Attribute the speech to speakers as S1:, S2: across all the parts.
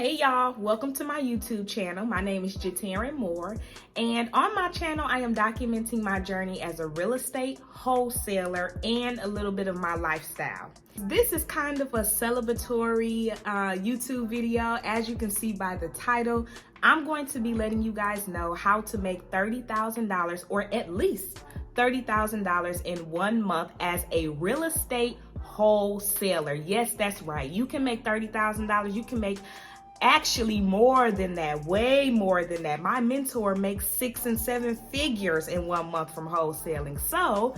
S1: Hey y'all, welcome to my YouTube channel. My name is Jatarin Moore, and on my channel I am documenting my journey as a real estate wholesaler and a little bit of my lifestyle. This is kind of a celebratory YouTube video. As you can see by the title, I'm going to be letting you guys know how to make $30,000 or at least $30,000 in 1 month as a real estate wholesaler. Yes, that's right. You can make $30,000. You can make actually more than that, way more than that. My mentor makes 6 and 7 figures in 1 month from wholesaling. So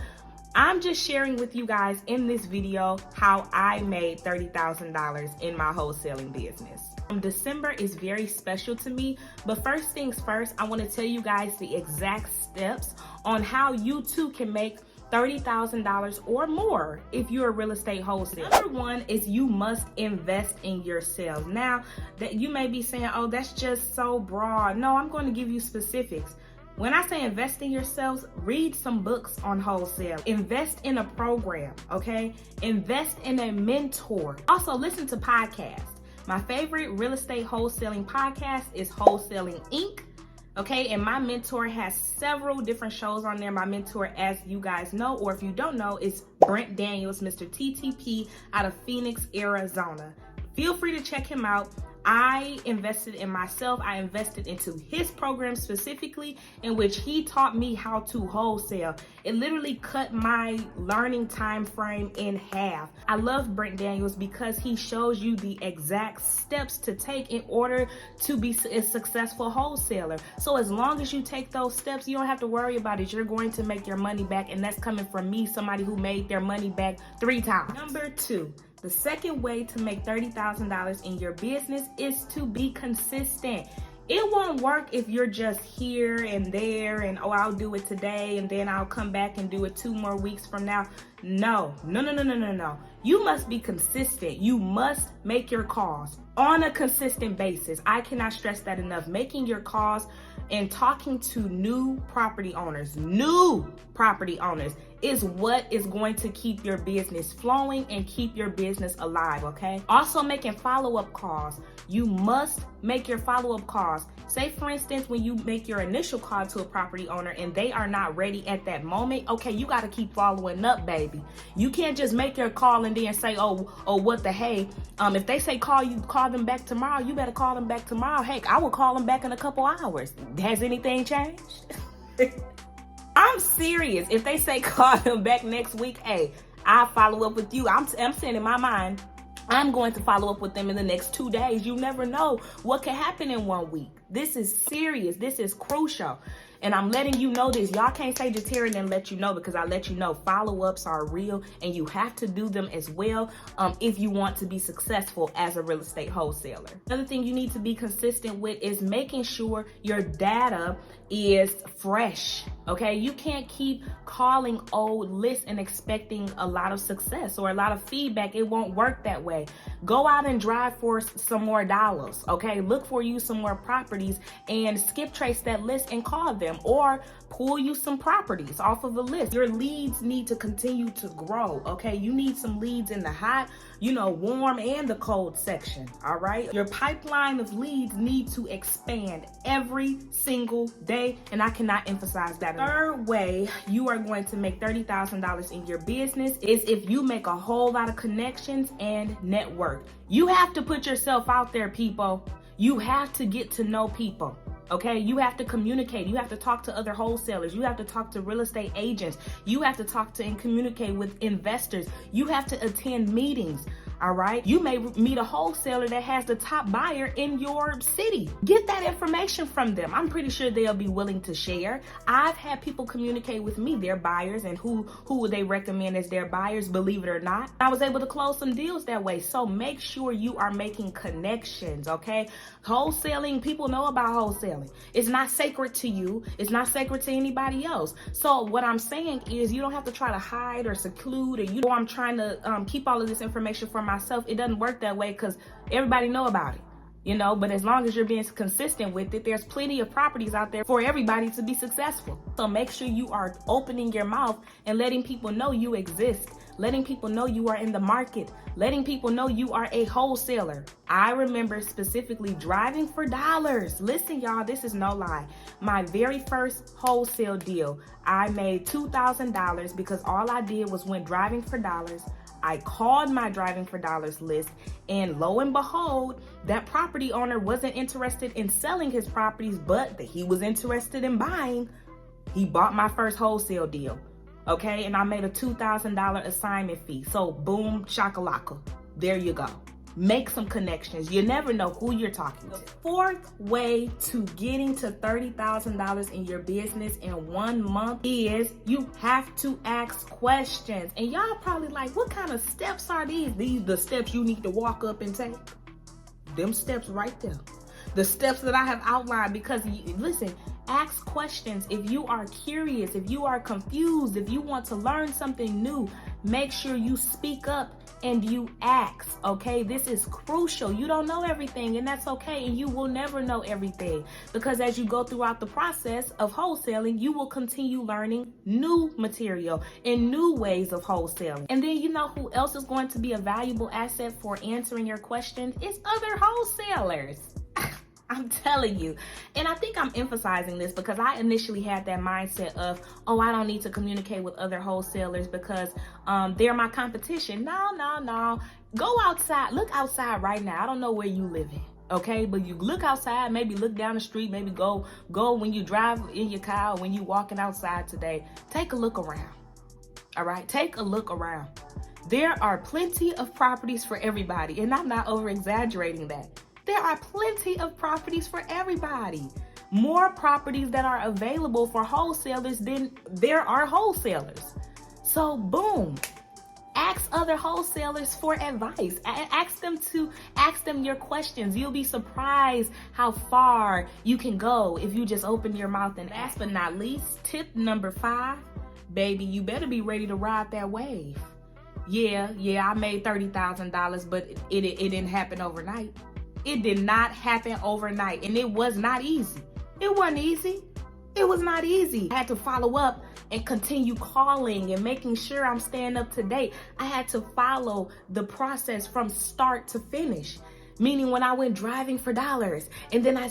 S1: I'm just sharing with you guys in this video how I made $30,000 in my wholesaling business. December is very special to me, but first things first, I want to tell you guys the exact steps on how you too can make $30,000 or more if you're a real estate wholesaler. Number one is you must invest in yourselves. Now, that you may be saying, oh, that's just so broad. No, I'm going to give you specifics. When I say invest in yourselves, read some books on wholesale. Invest in a program, okay? Invest in a mentor. Also, listen to podcasts. My favorite real estate wholesaling podcast is Wholesaling Inc. Okay, and my mentor has several different shows on there. My mentor, as you guys know, or if you don't know, is Brent Daniels, Mr. TTP out of Phoenix, Arizona. Feel free to check him out. I invested in myself. I invested into his program specifically, in which he taught me how to wholesale. It literally cut my learning time frame in half. I love Brent Daniels because he shows you the exact steps to take in order to be a successful wholesaler. So as long as you take those steps, you don't have to worry about it. You're going to make your money back, and that's coming from me, somebody who made their money back 3 times. Number 2. The second way to make $30,000 in your business is to be consistent. It won't work if you're just here and there and, oh, I'll do it today and then I'll come back and do it 2 more weeks from now. No. You must be consistent. You must make your calls on a consistent basis. I cannot stress that enough. Making your calls and talking to new property owners is what is going to keep your business flowing and keep your business alive, okay? Also, making follow-up calls. You must make your follow-up calls. Say, for instance, when you make your initial call to a property owner and they are not ready at that moment, okay, you got to keep following up, baby. You can't just make your call and then say, oh, what the hey. If they say call them back tomorrow, you better call them back tomorrow. Heck, I will call them back in a couple hours. Has anything changed? I'm serious. If they say call them back next week, hey, I'll follow up with you. I'm saying in my mind, I'm going to follow up with them in the next 2 days. You never know what can happen in 1 week. This is serious. This is crucial. And I'm letting you know this. Y'all can't say Jatarin and let you know, because I let you know follow-ups are real and you have to do them as well if you want to be successful as a real estate wholesaler. Another thing you need to be consistent with is making sure your data is fresh, okay? You can't keep calling old lists and expecting a lot of success or a lot of feedback. It won't work that way. Go out and drive for some more dollars, okay? Look for you some more properties and skip trace that list and call them, or pull you some properties off of a list. Your leads need to continue to grow, okay? You need some leads in the hot, warm and the cold section, all right? Your pipeline of leads need to expand every single day, and I cannot emphasize that enough. Third way you are going to make $30,000 in your business is if you make a whole lot of connections and network. You have to put yourself out there, people. You have to get to know people. Okay, you have to communicate. You have to talk to other wholesalers. You have to talk to real estate agents. You have to talk to and communicate with investors. You have to attend meetings. All right. You may meet a wholesaler that has the top buyer in your city. Get that information from them. I'm pretty sure they'll be willing to share. I've had people communicate with me, their buyers, and who would they recommend as their buyers, believe it or not. I was able to close some deals that way. So make sure you are making connections, okay? Wholesaling, people know about wholesaling. It's not sacred to you. It's not sacred to anybody else. So what I'm saying is you don't have to try to hide or seclude, or I'm trying to keep all of this information for myself. It doesn't work that way because everybody know about it, but as long as you're being consistent with it, there's plenty of properties out there for everybody to be successful. So make sure you are opening your mouth and letting people know you exist. letting people know you are in the market, letting people know you are a wholesaler. I remember specifically driving for dollars. Listen, y'all, this is no lie. My very first wholesale deal, I made $2,000 because all I did was went driving for dollars. I called my driving for dollars list, and lo and behold, that property owner wasn't interested in selling his properties, but he was interested in buying. He bought my first wholesale deal, okay? And I made a $2,000 assignment fee. So boom, shakalaka, there you go. Make some connections. You never know who you're talking to. The fourth way to getting to $30,000 in your business in 1 month is you have to ask questions. And y'all probably like, what kind of steps are these? These the steps you need to walk up and take. Them steps right there. The steps that I have outlined, because listen, ask questions. If you are curious, if you are confused, if you want to learn something new, make sure you speak up and you ask, okay? This is crucial. You don't know everything, and that's okay, and you will never know everything, because as you go throughout the process of wholesaling, you will continue learning new material and new ways of wholesaling. And then you know who else is going to be a valuable asset for answering your questions? It's other wholesalers. I'm telling you. And I think I'm emphasizing this because I initially had that mindset of, oh, I don't need to communicate with other wholesalers because they're my competition. No. Go outside. Look outside right now. I don't know where you live in, okay? But you look outside, maybe look down the street, maybe go when you drive in your car, when you walking outside today. Take a look around, all right? Take a look around. There are plenty of properties for everybody, and I'm not over-exaggerating that. There are plenty of properties for everybody. More properties that are available for wholesalers than there are wholesalers. So boom, ask other wholesalers for advice. Ask them your questions. You'll be surprised how far you can go if you just open your mouth and ask. But not least, tip number 5, baby, you better be ready to ride that wave. Yeah, I made $30,000, but it didn't happen overnight. It did not happen overnight, and it was not easy. It wasn't easy. It was not easy. I had to follow up and continue calling and making sure I'm staying up to date. I had to follow the process from start to finish. Meaning when I went driving for dollars, and then I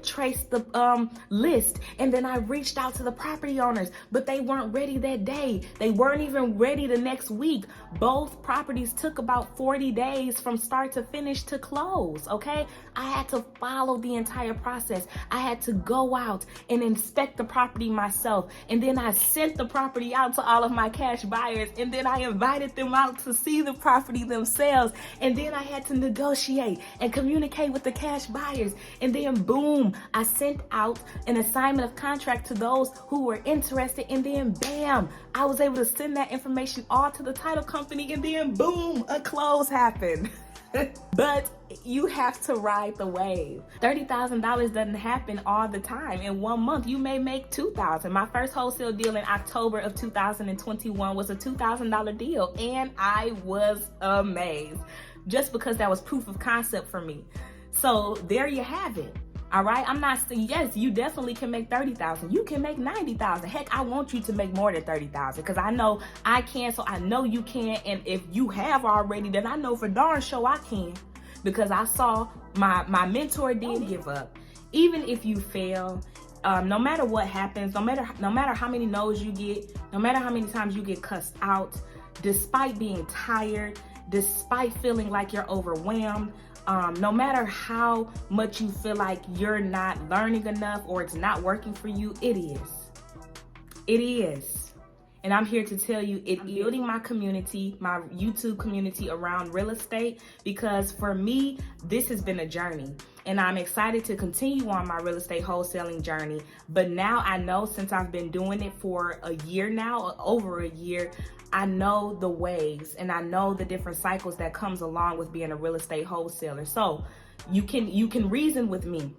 S1: traced the list, and then I reached out to the property owners, but they weren't ready that day. They weren't even ready the next week. Both properties took about 40 days from start to finish to close, okay? I had to follow the entire process. I had to go out and inspect the property myself, and then I sent the property out to all of my cash buyers, and then I invited them out to see the property themselves, and then I had to negotiate and communicate with the cash buyers. And then boom, I sent out an assignment of contract to those who were interested. And then bam, I was able to send that information all to the title company. And then boom, a close happened. But you have to ride the wave. $30,000 doesn't happen all the time. In 1 month, you may make $2,000. My first wholesale deal in October of 2021 was a $2,000 deal, and I was amazed, just because that was proof of concept for me. So there you have it. All right. I'm not saying, yes, you definitely can make $30,000. You can make $90,000. Heck, I want you to make more than $30,000 because I know I can. So I know you can. And if you have already, then I know for darn sure I can, because I saw my mentor didn't give up. Even if you fail, no matter what happens, no matter how many no's you get, no matter how many times you get cussed out, despite being tired, despite feeling like you're overwhelmed, no matter how much you feel like you're not learning enough or it's not working for you, it is. And I'm here to tell you, building my community, my YouTube community around real estate, because for me, this has been a journey. And I'm excited to continue on my real estate wholesaling journey. But now I know, since I've been doing it for a year now, over a year, I know the ways and I know the different cycles that comes along with being a real estate wholesaler. So you can reason with me.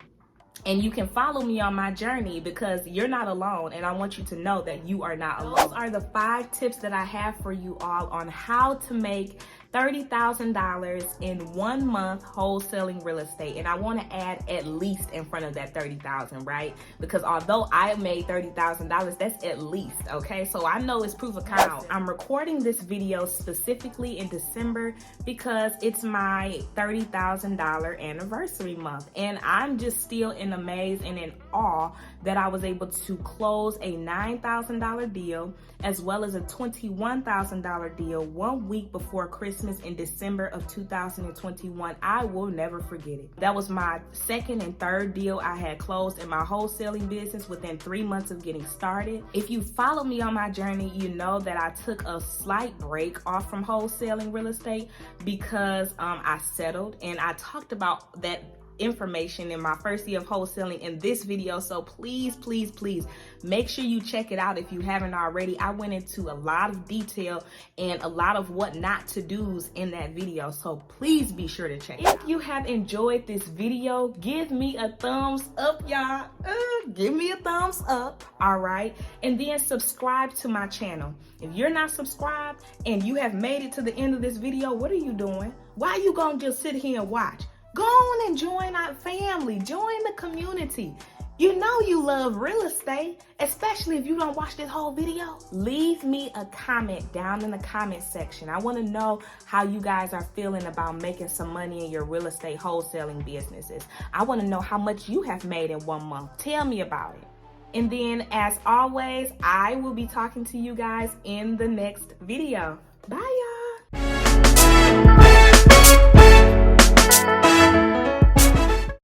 S1: And you can follow me on my journey, because you're not alone. And I want you to know that you are not alone. Those are the 5 tips that I have for you all on how to make $30,000 in 1 month wholesaling real estate. And I want to add at least in front of that 30,000, right? Because although I made $30,000, that's at least, okay? So I know it's proof of concept. I'm recording this video specifically in December because it's my $30,000 anniversary month. And I'm just still in amaze and in awe that I was able to close a $9,000 deal as well as a $21,000 deal 1 week before Christmas in December of 2021. I will never forget it. That was my second and third deal I had closed in my wholesaling business within 3 months of getting started. If you follow me on my journey, you know that I took a slight break off from wholesaling real estate because I settled, and I talked about that information in my first year of wholesaling in this video. So please make sure you check it out if you haven't already. I went into a lot of detail and a lot of what not to do's in that video, so please be sure to check it out. If you have enjoyed this video, give me a thumbs up, y'all. Give me a thumbs up, all right? And then subscribe to my channel. If you're not subscribed and you have made it to the end of this video, what are you doing? Why are you gonna just sit here and watch? Go on and join our family, join the community. You know you love real estate, especially if you don't watch this whole video. Leave me a comment down in the comment section. I want to know how you guys are feeling about making some money in your real estate wholesaling businesses. I want to know how much you have made in 1 month. Tell me about it. And then, as always, I will be talking to you guys in the next video. Bye.